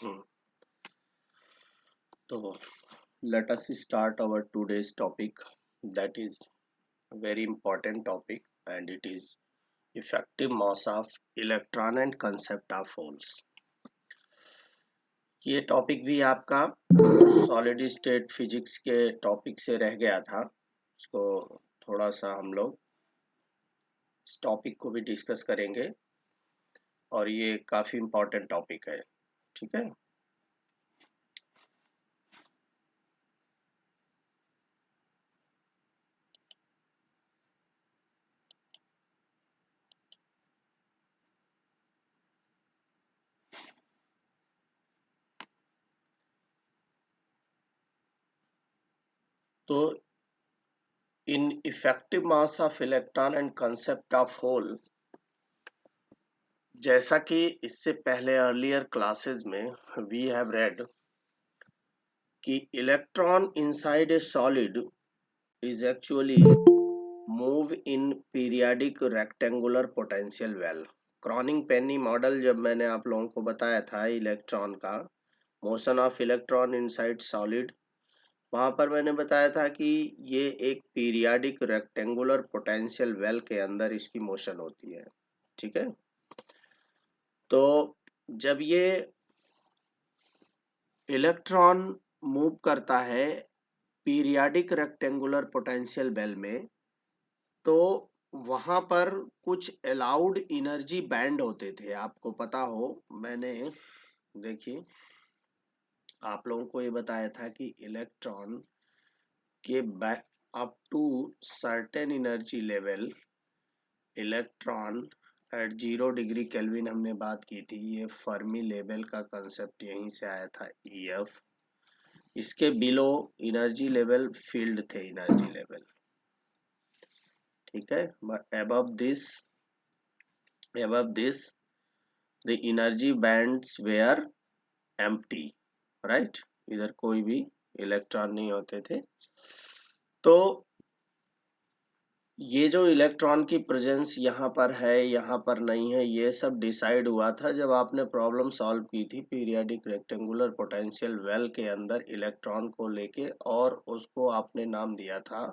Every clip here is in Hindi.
Hmm. So let us start our today's topic. That is a very important topic, and it is effective mass of electron and concept of holes. ये टॉपिक भी आपका सॉलिड स्टेट फिजिक्स के टॉपिक से रह गया था। उसको थोड़ा सा हम लोग इस टॉपिक को भी डिस्कस करेंगे और ये काफी इम्पोर्टेंट टॉपिक है। ठीक है। तो in effective mass of electron and concept of hole, जैसा कि इससे पहले अर्लियर क्लासेस में वी हैव रेड कि electron inside a solid is actually move in periodic rectangular potential well. Kronig Penney model जब मैंने आप लोगों को बताया था इलेक्ट्रॉन का motion of electron inside solid, वहां पर मैंने बताया था कि ये एक पीरियाडिक रेक्टेंगुलर पोटेंशियल वेल के अंदर इसकी मोशन होती है। ठीक है। तो जब ये इलेक्ट्रॉन मूव करता है पीरियाडिक रेक्टेंगुलर पोटेंशियल बेल में, तो वहां पर कुछ अलाउड एनर्जी बैंड होते थे। आपको पता हो, मैंने देखिए आप लोगों को ये बताया था कि इलेक्ट्रॉन के up to certain energy level electron at 0 degree kelvin हमने बात की थी। ये फर्मी लेवल का कंसेप्ट यहीं से आया था, ईएफ। इसके बिलो एनर्जी लेवल फील्ड थे, एनर्जी लेवल। ठीक है। But above this the energy bands were empty, right? इधर कोई भी इलेक्ट्रॉन नहीं होते थे। तो ये जो इलेक्ट्रॉन की प्रेजेंस यहाँ पर है, यहाँ पर नहीं है, ये सब डिसाइड हुआ था जब आपने प्रॉब्लम सॉल्व की थी पीरियाडिक रेक्टेंगुलर पोटेंशियल वेल के अंदर इलेक्ट्रॉन को लेके, और उसको आपने नाम दिया था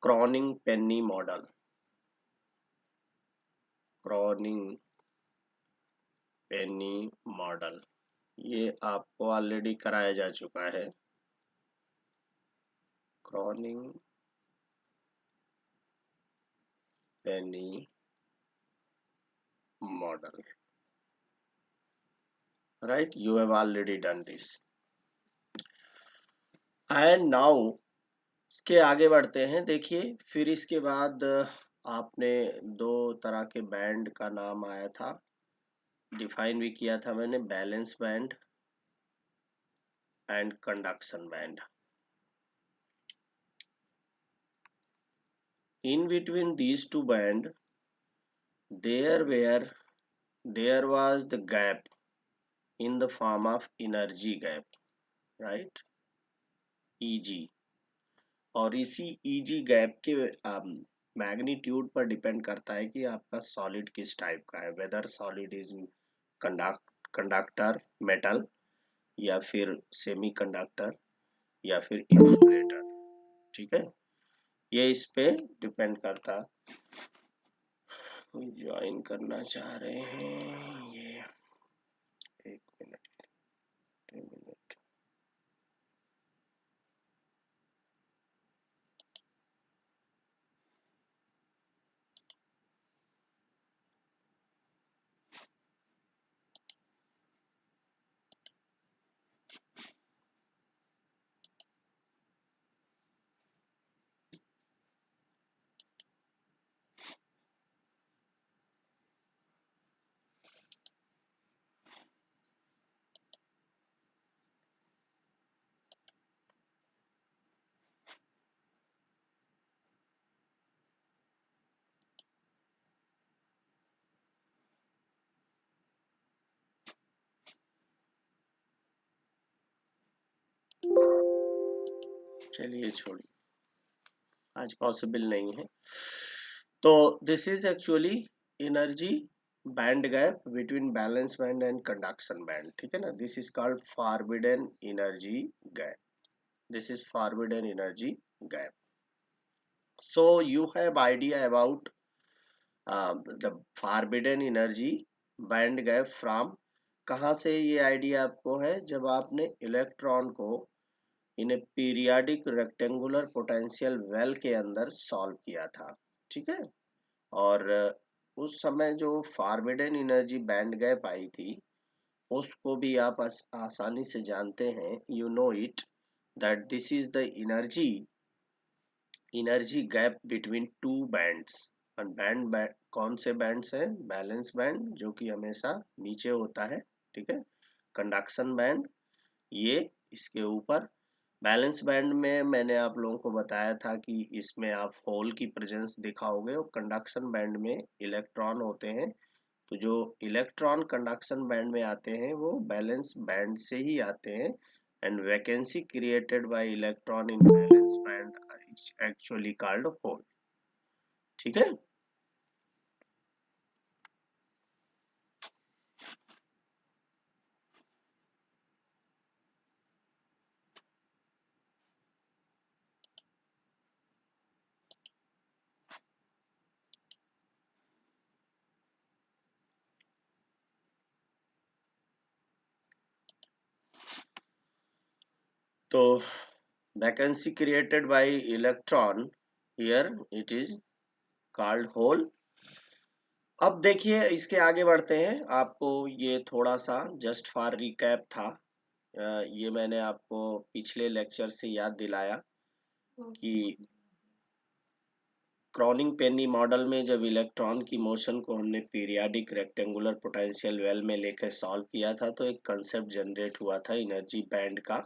क्रॉनिंग पेनी मॉडल। क्रॉनिंग पेनी मॉडल ये आपको ऑलरेडी कराया जा चुका है। Kronig Penney model, right? You have already done this. And now इसके आगे बढ़ते हैं। देखिए फिर इसके बाद आपने दो तरह के बैंड का नाम आया था, डिफाइन भी किया था मैंने, balance band and conduction band. In between these two band there was the gap in the form of energy gap, right? Eg। और इसी Eg गैप के मैग्नीट्यूड पर डिपेंड करता है कि आपका सॉलिड किस टाइप का है, whether solid is conductor metal, या फिर सेमी कंडक्टर, या फिर इंसुलेटर। ठीक है। ये इस पे डिपेंड करता। कोई ज्वाइन करना चाह रहे हैं? ये 1 मिनट, 2 मिनट। चलिए छोड़िए, आज पॉसिबल नहीं है। तो this is actually energy band gap between balance band and conduction band, ठीक है ना, this is called forbidden energy gap, this is forbidden energy gap. So you have idea about the forbidden energy band gap from, कहाँ से ये आइडिया आपको है, जब आपने इलेक्ट्रॉन को इन ए पीरियाडिक रेक्टेंगुलर पोटेंशियल वेल के अंदर सॉल्व किया था, ठीक है। और उस समय जो फॉरबिडन एनर्जी बैंड गैप आई थी उसको भी आप आसानी से जानते हैं, you know it that this is the energy gap between two bands. और बैंड कौन से बैंड्स हैं, बैलेंस बैंड जो कि हमेशा नीचे होता है, ठीक है, कंडक्शन बैंड ये इसके ऊपर। बैलेंस बैंड में मैंने आप लोगों को बताया था कि इसमें आप होल की प्रेजेंस दिखाओगे, और कंडक्शन बैंड में इलेक्ट्रॉन होते हैं। तो जो इलेक्ट्रॉन कंडक्शन बैंड में आते हैं वो बैलेंस बैंड से ही आते हैं, and vacancy created by electron in valence band actually called hole, ठीक है। तो vacancy created by electron, here it is called hole. अब देखिए इसके आगे बढ़ते हैं, आपको ये थोड़ा सा जस्ट फॉर रिकैप था, ये मैंने आपको पिछले लेक्चर से याद दिलाया कि क्रॉनिंग पेनी मॉडल में जब इलेक्ट्रॉन की मोशन को हमने पीरियाडिक रेक्टेंगुलर पोटेंशियल वेल में लेकर सॉल्व किया था, तो एक कंसेप्ट जनरेट हुआ था एनर्जी बैंड का।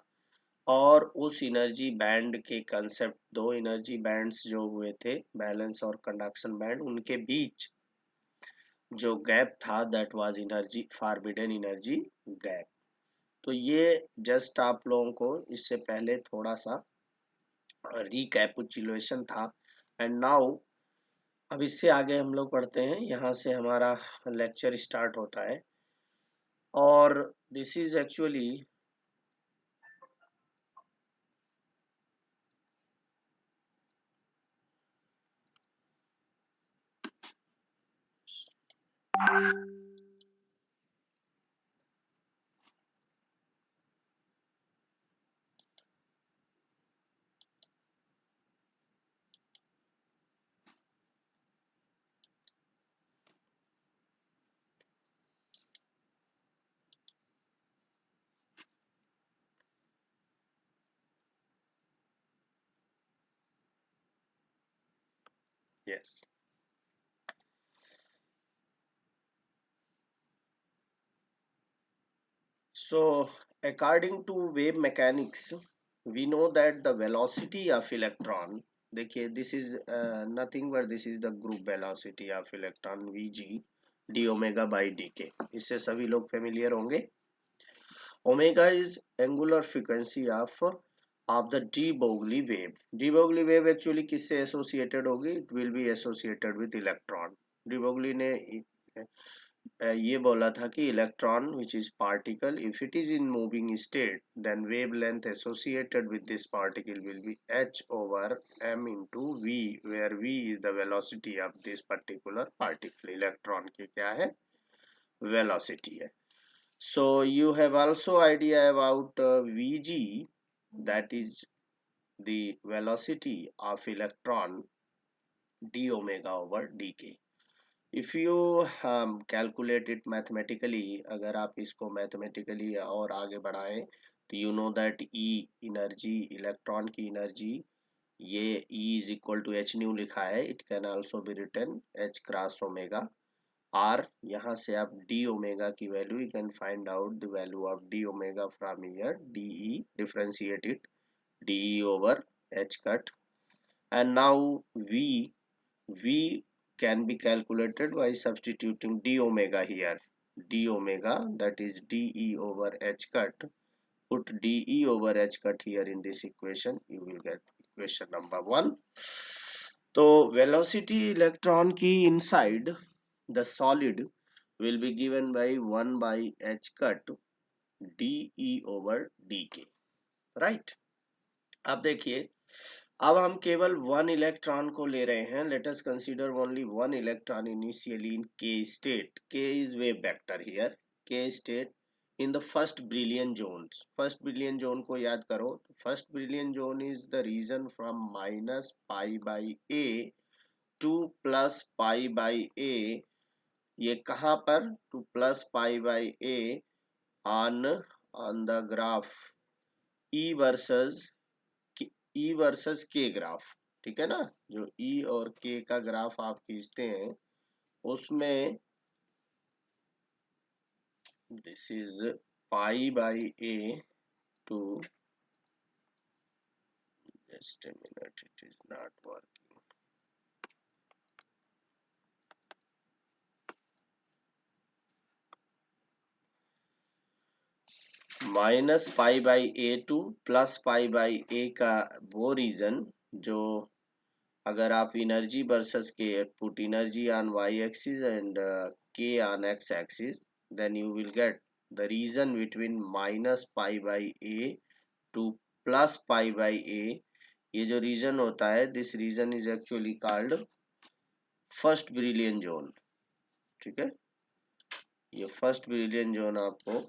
और उस एनर्जी बैंड के कंसेप्ट, दो एनर्जी बैंड्स जो हुए थे बैलेंस और कंडक्शन बैंड, उनके बीच जो गैप था that was energy forbidden energy gap. तो ये जस्ट आप लोगों को इससे पहले थोड़ा सा रिकैपिचुलेशन था। एंड नाउ अब इससे आगे हम लोग पढ़ते हैं, यहाँ से हमारा लेक्चर स्टार्ट होता है। और this is actually yes. So, according to wave mechanics, we know that the velocity of electron, देखिए this is nothing but this is the group velocity of electron Vg d omega by dk, इससे सभी लोग familiar होंगे। Omega is angular frequency of the de Broglie wave. De Broglie wave actually किससे associated होगी? It will be associated with electron. de Broglie ने ये बोला था कि electron which is particle if it is in moving state then wavelength associated with this particle will be h over m into v, where v is the velocity of this particular particle। Electron की क्या है, वेलोसिटी है। so you have also idea about vg, that is the velocity of electron d omega over dk। If you calculate it mathematically, अगर आप इसको मैथमेटिकली और आगे बढ़ाएं तो you know that E energy, electron की एनर्जी, ये E is equal to h nu लिखा है, it can also be written h cross omega r. यहाँ से आप डी ओमेगा की value you can find out the value of d omega from here, d E differentiate it, d E over h cut. And now we V can be calculated by substituting d omega here. D omega, that is dE over h cut. Put dE over h cut here in this equation. You will get equation number 1. तो velocity electron की inside the solid will be given by 1 by h cut dE over dk, right. अब देखिए, अब हम केवल वन इलेक्ट्रॉन को ले रहे हैं। Late us consider only one electron initially in k state. K is wave vector here. K state in the first Brillouin zones. First Brillouin zone को याद करो। First Brillouin zone is the region from minus pi by a to plus pi by a। ये कहाँ पर? To plus pi by a on the graph E versus k graph, ठीक है ना। जो E और K का ग्राफ आप खींचते हैं उसमें this is pi by a to, just a minute, it is not working, minus pi by a to plus pi by a का वो रीजन जो, अगर आप energy versus k put energy on y axis and k on x axis, then you will get the reason between minus pi by a to plus pi by a। ये जो रीजन होता है, this region is actually called first Brillouin zone, ठीक है। ये फर्स्ट ब्रिलियन जोन आपको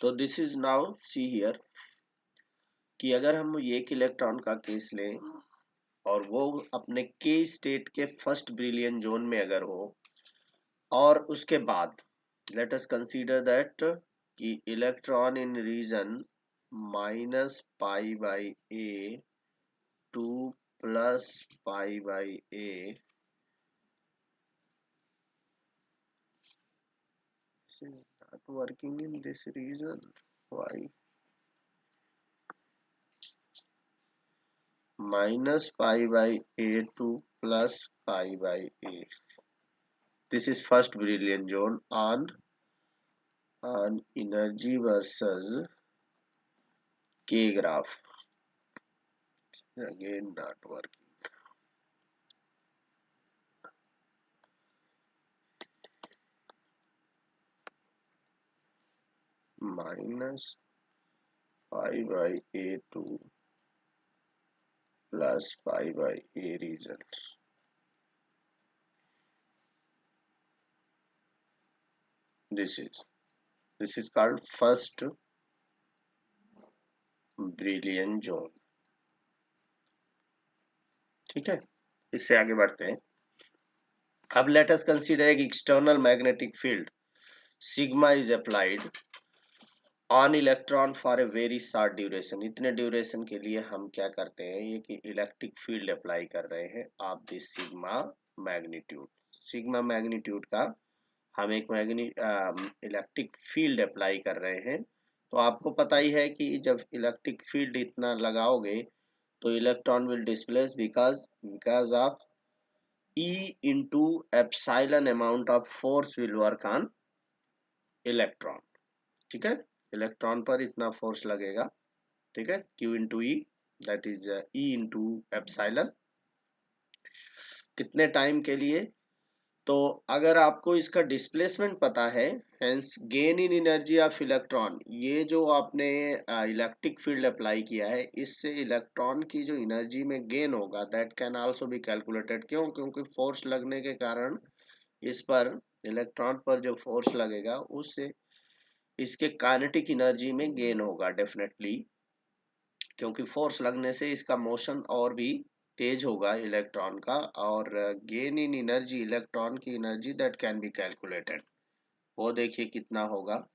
तो this is now see here कि अगर हम एक इलेक्ट्रॉन का केस लें और वो अपने के स्टेट के फर्स्ट ब्रिलियन जोन में अगर हो, और उसके बाद लेट अस कंसीडर दैट कि electron in region minus pi by a to plus pi by a, this is not working in this region, why? Minus pi by a to plus pi by a, this is first brilliant zone on energy versus k graph, again not working, minus pi by a to plus pi by a region, this is called first brilliant zone, ठीक है। इससे आगे बढ़ते हैं। अब लेट अस कंसीडर एक external magnetic field sigma is applied on electron for a very short duration. इतने ड्यूरेशन के लिए हम क्या करते हैं, ये कि इलेक्ट्रिक फील्ड अप्लाई कर रहे हैं of this sigma magnitude. Sigma magnitude का हम एक इलेक्ट्रिक फील्ड अप्लाई कर रहे हैं। तो आपको पता ही है कि जब इलेक्ट्रिक फील्ड इतना लगाओगे तो electron will displace because of E into epsilon amount of force will work on electron, ठीक है। इलेक्ट्रॉन पर इतना फोर्स लगेगा, ठीक है, Q into E, that is E into epsilon. कितने टाइम के लिए? तो अगर आपको इसका डिस्प्लेसमेंट पता है, hence gain in energy of electron, ये जो आपने इलेक्ट्रिक फील्ड अप्लाई किया है, इससे इलेक्ट्रॉन की जो एनर्जी में गेन होगा that can also be calculated. क्यों? क्योंकि फोर्स लगने के कारण इस पर, इलेक्ट्रॉन पर जो फोर्स लगेगा उससे इसके काइनेटिक एनर्जी में गेन होगा डेफिनेटली, क्योंकि फोर्स लगने से इसका मोशन और भी तेज होगा इलेक्ट्रॉन का, और गेन इन एनर्जी, इलेक्ट्रॉन की energy that can be calculated, वो देखिए कितना होगा।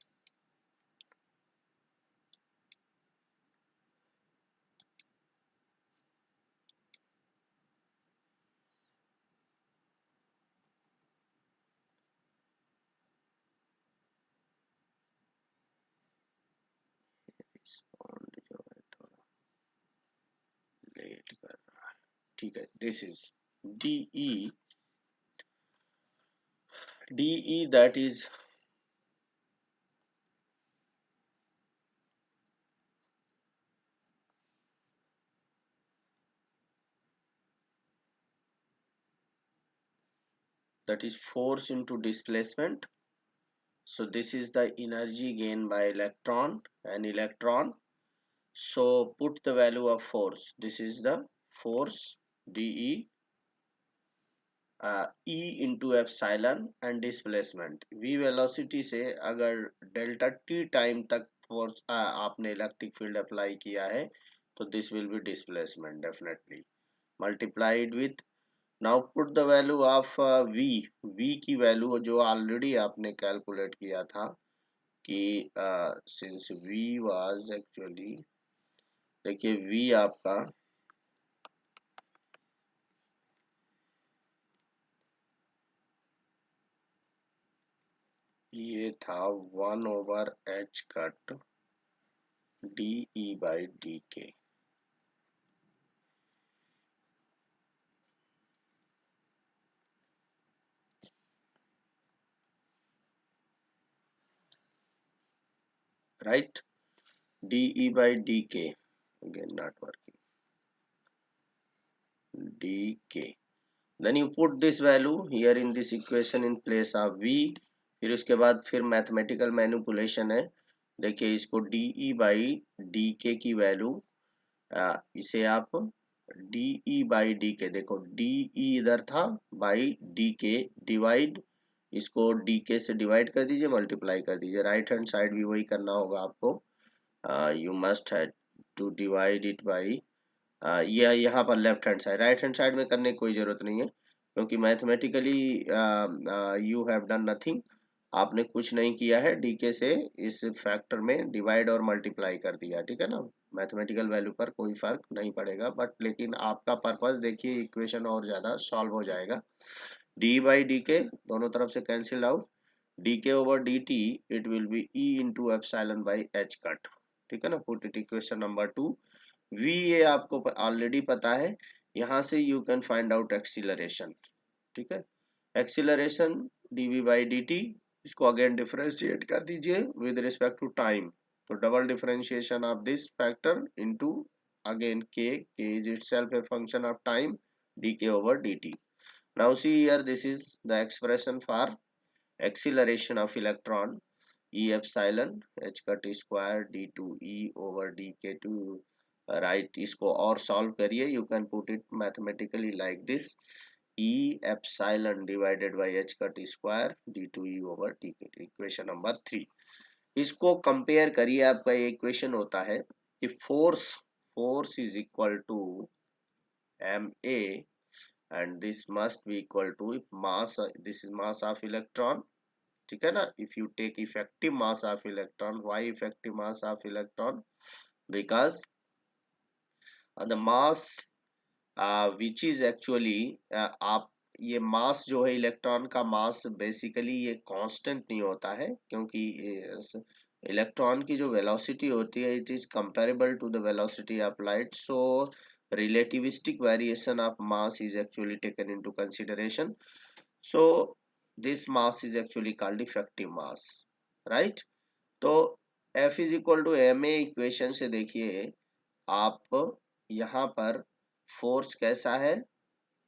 रिस्पॉन्ड जो है थोड़ा लेट कर रहा है, ठीक है। This is d E, d E that is force into displacement. So this is the energy gained by electron and electron. So put the value of force. This is the force dE, E into epsilon and displacement V velocity से अगर डेल्टा t टाइम तक फोर्स आपने इलेक्ट्रिक फील्ड अप्लाई किया है तो this will be displacement definitely multiplied with, now put the value of v, v की वैल्यू जो ऑलरेडी आपने कैलकुलेट किया था कि सिंस v वाज एक्चुअली, देखिए v आपका ये था 1/h cut D E by D K, right, D E by D K, again not working, D K, then you put this value here in this equation in place of v, फिर उसके बाद फिर मैथमेटिकल मैनिपुलेशन है। देखिए इसको डी ई बाई डी के की वैल्यू, इसे आप डी ई बाई डी के, देखो डी ई इधर था, बाई डी के डिवाइड, इसको डी के से डिवाइड कर दीजिए, मल्टीप्लाई कर दीजिए, राइट हैंड साइड भी वही करना होगा आपको, you must have to divide it by, यह यहाँ पर left hand side, right hand side में करने की कोई जरूरत नहीं है क्योंकि mathematically you have done nothing, आपने कुछ नहीं किया है, डीके से इस फैक्टर में डिवाइड और मल्टीप्लाई कर दिया, ठीक है ना, मैथमेटिकल वैल्यू पर कोई फर्क नहीं पड़ेगा, बट लेकिन आपका पर्पस देखिए इक्वेशन और ज्यादा सॉल्व हो जाएगा। डी बाई डी के दोनों तरफ से cancel out, d k over d t it will be E into epsilon by h cut, ठीक है ना, put it equation number 2, v ये आपको ऑलरेडी पता है, यहां से you can find out acceleration, ठीक है, एक्सीलरेशन dv बाई dt, इसको अगेन डिफरेंशिएट कर दीजिए विद रिस्पेक्ट टू टाइम, तो double differentiation of this factor into again k is itself a function of time, dk over dt. Now see here, this is the expression for acceleration of electron, e epsilon h cut square d2e over dk2, right, इसको और सॉल्व करिए, you can put it mathematically like this, e epsilon divided by h cut square d2e over dk, equation number 3, इसको कंपेयर करिए, आपका ये इक्वेशन होता है कि force, force is equal to ma and this must be equal to mass, this is mass of electron, ठीक है ना, if you take effective mass of electron, why effective mass of electron, because the mass which is actually आप ये मास जो है इलेक्ट्रॉन का मास बेसिकली ये कांस्टेंट नहीं होता है क्योंकि इलेक्ट्रॉन की जो वेलोसिटी होती है it is comparable to the velocity of light, so relativistic variation of mass is actually taken into consideration, so this mass is actually called effective mass, right, तो F is equal to ma equation से देखिए आप यहाँ पर फोर्स कैसा है,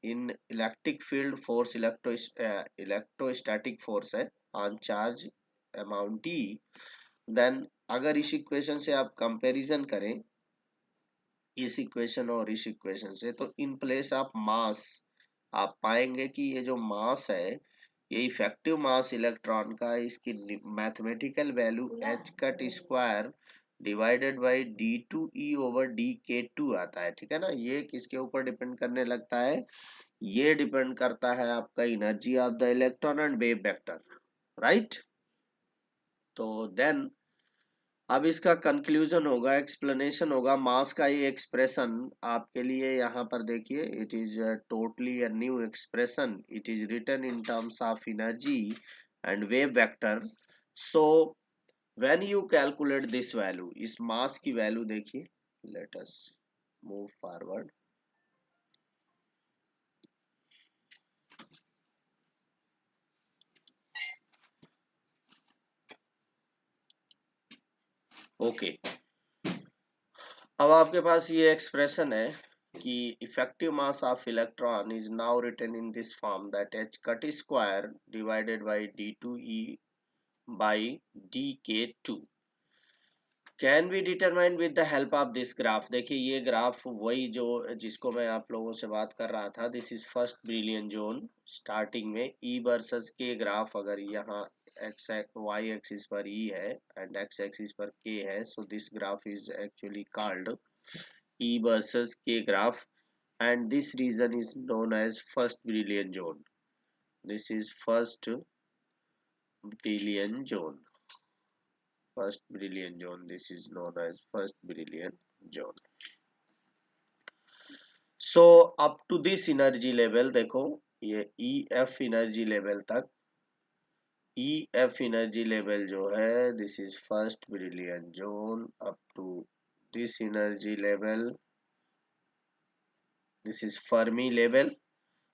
in electric field force electrostatic force है on charge amount T, then अगर इस इक्वेशन से आप कंपैरिजन करें इस इक्वेशन और इस इक्वेशन से, तो इन प्लेस ऑफ मास आप पाएंगे कि ये जो मास है ये इफेक्टिव मास इलेक्ट्रॉन का, इसकी mathematical value h cut square divided by d2e/dk2 आता है, ठीक है ना। ये किसके ऊपर डिपेंड करने लगता है, ये डिपेंड करता है आपका energy of the electron and wave vector, right. तो देन अब इसका कंक्लूजन होगा, एक्सप्लेनेशन होगा, मास का ये एक्सप्रेशन आपके लिए यहाँ पर देखिए, it is totally a new expression, it is written in terms of energy and wave vector. So when you calculate this value, इस मास की वैल्यू देखिए, let us move forward. Okay, अब आपके पास ये एक्सप्रेशन है कि effective mass of electron is now written in this form, that h cut square divided by d2e by dk2 can be determine with the help of this graph. देखिए ये ग्राफ वही जो जिसको मैं आप लोगों से बात कर रहा था, this is first Brillouin zone. Starting में ई वर्सेस के ग्राफ, अगर यहाँ एक्स वाई एक्सिस पर ई है एंड एक्स एक्सिस पर के है, so this graph is actually called E versus k graph, and this region is known as first brilliant zone. This is first brilliant zone. First brilliant zone. This is known as first brilliant zone. So up to this energy level, देखो ये EF energy level तक, EF energy level जो है, this is first brilliant zone. Up to this energy level, this is Fermi level.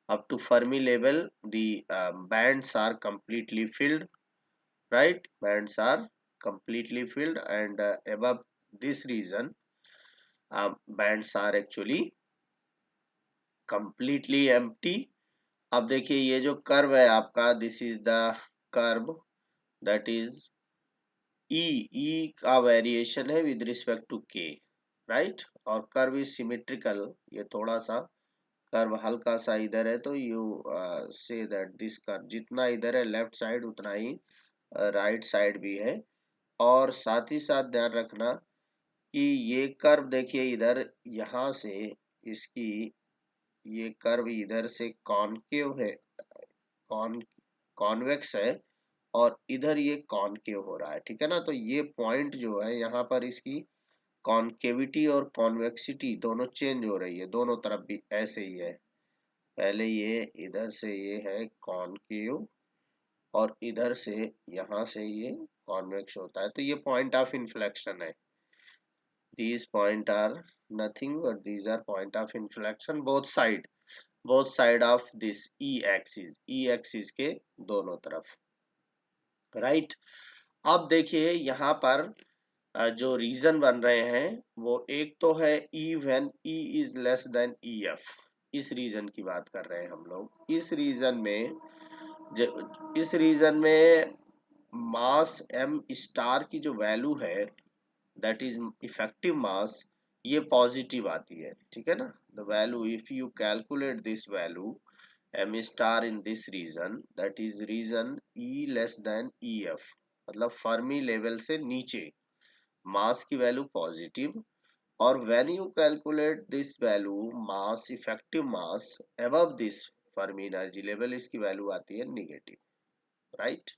Up to Fermi level, the bands are completely filled, right? Bands are completely filled, and above this region, bands are actually completely empty. अब देखिए ये जो कर्व है आपका, this is the curve that is E का वेरिएशन है with respect to K, right. और कर्व इज सिमेट्रिकल, ये थोड़ा सा कर्व हल्का सा इधर है, तो you say that this curve जितना इधर है लेफ्ट साइड उतना ही राइट साइड भी है। और साथ ही साथ ध्यान रखना कि ये कर्व देखिए इधर, यहाँ से इसकी ये कर्व इधर से कॉनकेव है, कॉन कॉन्वेक्स है, और इधर ये कॉनकेव हो रहा है, ठीक है ना। तो ये पॉइंट जो है यहाँ पर इसकी कॉनकेविटी और कॉन्वेक्सिटी दोनों चेंज हो रही है, दोनों तरफ भी ऐसे ही है। पहले ये इधर से ये है कॉनकेव, और इधर से यहाँ से ये कॉन्वेक्स होता है, तो ये पॉइंट ऑफ इन्फ्लेक्शन है। these point are nothing but these are point of inflection both side of this e axis के दोनों तरफ, राइट। अब देखिए यहाँ पर जो रीजन बन रहे हैं वो एक तो है E when E is less than EF, इस रीजन की बात कर रहे हैं हम लोग। इस रीजन में मास m स्टार की जो वैल्यू है, दैट इज इफेक्टिव मास, ये पॉजिटिव आती है, ठीक है ना। The value if you calculate this value M star in this region, that is region E less than E F, मतलब फर्मी लेवल से नीचे मास की वैल्यू पॉजिटिव। और when you calculate this value mass effective mass above this Fermi energy level, इसकी वैल्यू आती है निगेटिव, राइट।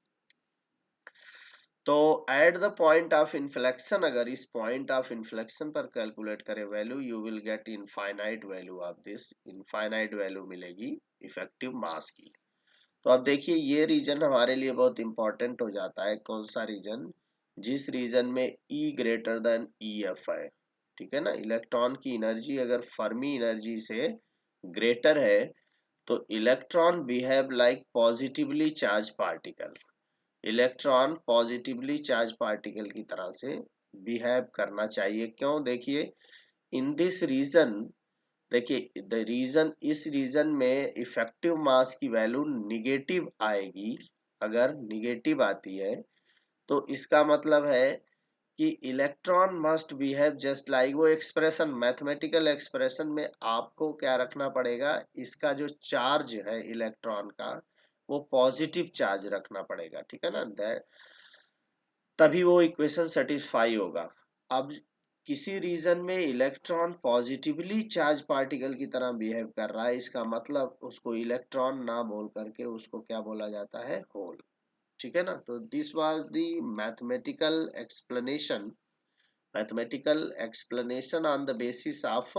तो at the point of inflection, अगर इस पॉइंट ऑफ इन्फ्लेक्शन पर कैलकुलेट करें value, you will get infinite value of this, infinite value मिलेगी इफेक्टिव मास की। तो अब देखिए ये रीजन हमारे लिए बहुत इंपॉर्टेंट हो जाता है। कौन सा रीजन? जिस रीजन में E ग्रेटर देन EF है, ठीक है ना। इलेक्ट्रॉन की एनर्जी अगर फर्मी एनर्जी से ग्रेटर है तो electron behave like positively charge particle, electron positively charge particle की तरह से बिहेव करना चाहिए। क्यों? देखिए इन दिस रीजन, देखिए द रीजन, इस रीजन में इफेक्टिव मास की वैल्यू निगेटिव आएगी। अगर निगेटिव आती है तो इसका मतलब है कि electron must behave just like, वो एक्सप्रेशन मैथमेटिकल एक्सप्रेशन में आपको क्या रखना पड़ेगा, इसका जो चार्ज है इलेक्ट्रॉन का वो पॉजिटिव चार्ज रखना पड़ेगा, ठीक है ना। दैट तभी वो इक्वेशन सेटिस्फाई होगा। अब किसी रीजन में इलेक्ट्रॉन पॉजिटिवली चार्ज पार्टिकल की तरह बिहेव कर रहा है, इसका मतलब उसको इलेक्ट्रॉन ना बोल करके उसको क्या बोला जाता है, होल। ठीक है ना। तो this was the mathematical explanation on the basis of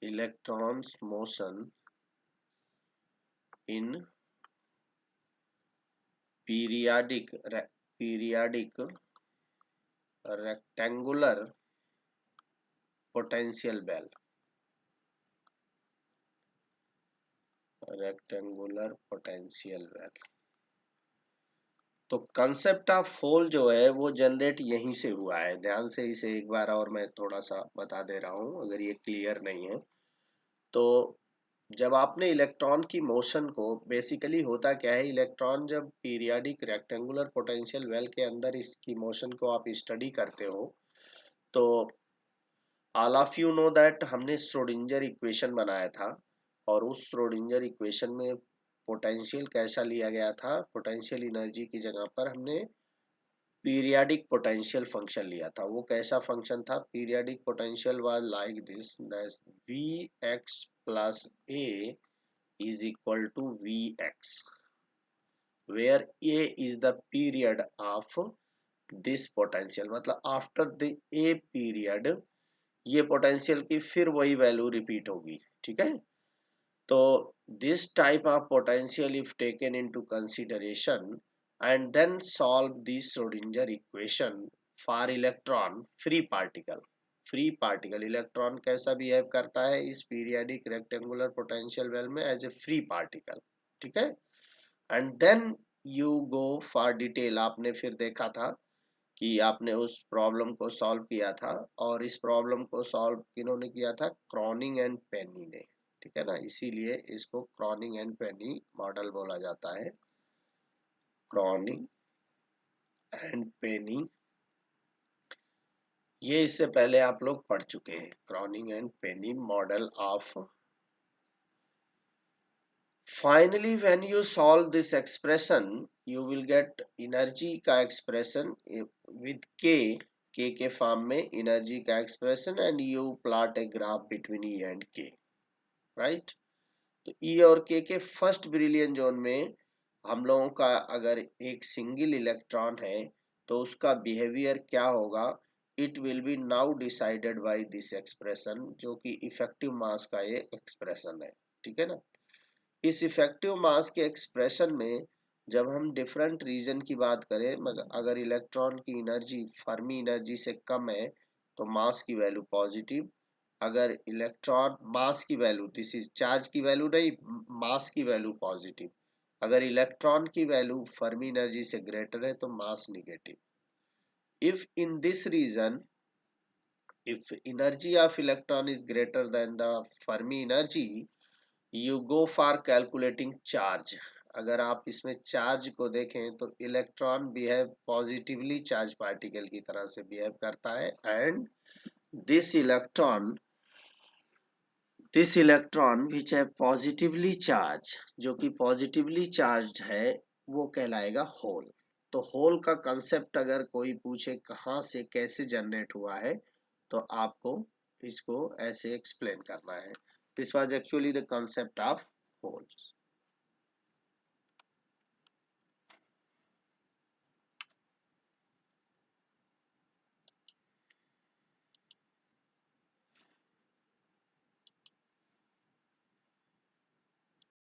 electrons motion in periodic rectangular potential bell। तो कंसेप्ट ऑफ होल जो है वो जनरेट यहीं से हुआ है। ध्यान से इसे एक बार और मैं थोड़ा सा बता दे रहा हूं अगर ये क्लियर नहीं है तो। जब आपने इलेक्ट्रॉन की मोशन को, बेसिकली होता क्या है, इलेक्ट्रॉन जब पीरियाडिक रेक्टेंगुलर पोटेंशियल वेल के अंदर इसकी मोशन को आप स्टडी करते हो तो all of you know that हमने श्रोडिंगर इक्वेशन बनाया था और उस श्रोडिंगर इक्वेशन में पोटेंशियल कैसा लिया गया था, पोटेंशियल एनर्जी की जगह पर हमने पीरियाडिक पोटेंशियल फंक्शन लिया था। वो कैसा फंक्शन था, periodic potential was like this, V X plus a is equal to Vx, where A is the period of this potential। मतलब after the A period ये पोटेंशियल की फिर वही वैल्यू रिपीट होगी। ठीक है। तो this type of potential if taken into consideration and then solve the Schrodinger equation for electron free particle electron कैसा बिहेव करता है इस पीरियाडिक रेक्टेंगुलर पोटेंशियल वेल में एज ए फ्री पार्टिकल। ठीक है। And then you go for detail. आपने फिर देखा था कि आपने उस प्रॉब्लम को सॉल्व किया था और इस प्रॉब्लम को सॉल्व किन्होंने किया था, क्रॉनिंग एंड पेनी ने। ठीक है ना, इसीलिए इसको क्रॉनिंग एंड पेनी मॉडल बोला जाता है। क्रॉनिंग एंड पेनी, ये इससे पहले आप लोग पढ़ चुके हैं। Kronig and Penney model of. Finally, when you solve this expression, you will get energy का expression with k के फॉर्म में energy का expression and you plot a graph between E and K, right? तो E और K के फर्स्ट ब्रिलियन जोन में हम लोगों का अगर एक सिंगल इलेक्ट्रॉन है तो उसका बिहेवियर क्या होगा, it will B now decided by this expression, जो कि इफेक्टिव मास का ये एक्सप्रेशन है। ठीक है ना। इस इफेक्टिव मास के एक्सप्रेशन में जब हम डिफरेंट रीजन की बात करें, मगर अगर इलेक्ट्रॉन की एनर्जी फर्मी एनर्जी से कम है तो मास की वैल्यू पॉजिटिव। अगर इलेक्ट्रॉन मास की वैल्यू, दिस इज चार्ज की वैल्यू नहीं, मास की वैल्यू पॉजिटिव। अगर इलेक्ट्रॉन की वैल्यू फर्मी एनर्जी से ग्रेटर है तो mass negative. If in this region, if energy of electron is greater than the Fermi energy, you go for calculating charge। अगर आप इसमें चार्ज को देखें तो electron behave positively charge particle की तरह से बिहेव करता है एंड दिस इलेक्ट्रॉन विच है पॉजिटिवली चार्ज, जो कि पॉजिटिवली चार्ज है, वो कहलाएगा होल। तो होल का कंसेप्ट अगर कोई पूछे कहाँ से कैसे जनरेट हुआ है तो आपको इसको ऐसे एक्सप्लेन करना है। This was actually the concept of holes.